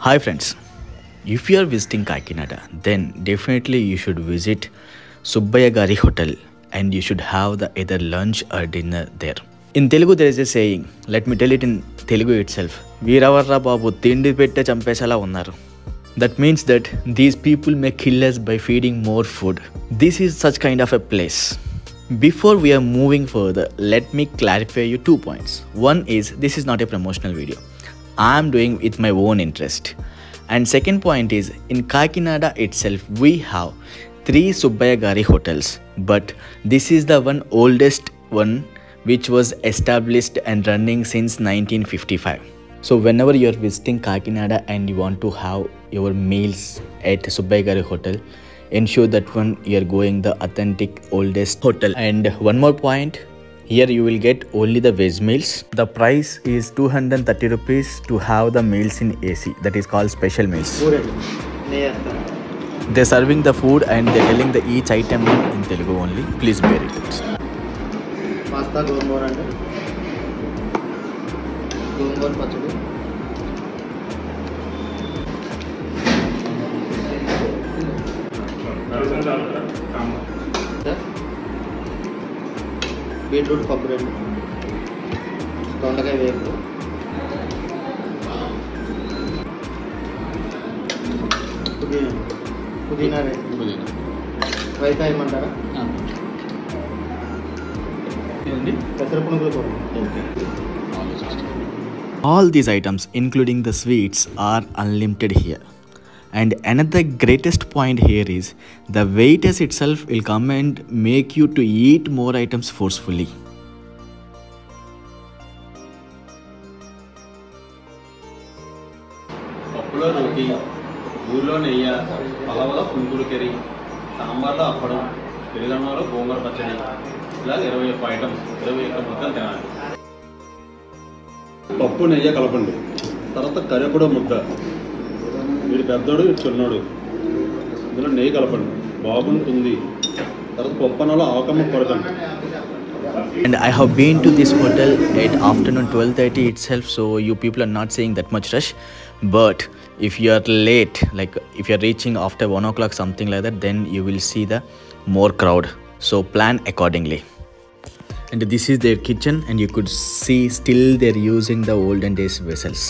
Hi friends, if you are visiting Kakinada, then definitely you should visit Subbaya Gari Hotel and you should have the either lunch or dinner there. In Telugu there is a saying, let me tell it in Telugu itself. Veeravarra babu tindi pette champesala unnaru. That means that these people may kill us by feeding more food. This is such kind of a place. Before we are moving further, let me clarify you 2 points. One is this is not a promotional video. I am doing with my own interest. And second point is in Kakinada itself we have 3 Subbaya Gari hotels, but this is the one oldest one which was established and running since 1955. So whenever you are visiting Kakinada and you want to have your meals at Subbaya Gari Hotel, ensure that one you are going the authentic oldest hotel. And one more point, here you will get only the veg meals. The price is 230 rupees to have the meals in AC. That is called special meals. They're serving the food and they're telling the each item name in Telugu only. Please bear it. Pasta gongor and gongor pachadi. Beetroot పప్పు రెండు, దొండకాయ వేపు, పుదీనా రైతా ఏమంటారా, పెసర పునుగులు కూడా. All these items including the sweets are unlimited here. And another greatest point here is the waiters itself will come and make you to eat more items forcefully. పప్పులో రోటి, ఊర్లో నెయ్యి, పలవలో పునుగులు కర్రీ, సాంబార్లో అప్పడం, పెరుగన్నంలో గోంగూర పచ్చడి, ఇలా 21 ఐటమ్స్, 21 ముద్దలు తినాలి. పప్పు నెయ్యి కలపండి, తర్వాత కరివేపాకు ముద్ద, వీడు పెద్దోడు వీడు చిన్నోడు, ఇందులో నెయ్యి కలపండి, బాగుంటుంది. తర్వాత పప్పనలో ఆకమ్మ కొరకండి. And I have been to this hotel at afternoon 12:30 itself, so you people are not seeing that much rush. But if you are late, like if you are reaching after 1 o'clock something like that, then you will see the more crowd. So plan accordingly. And this is their kitchen and you could see still they're using the olden days vessels.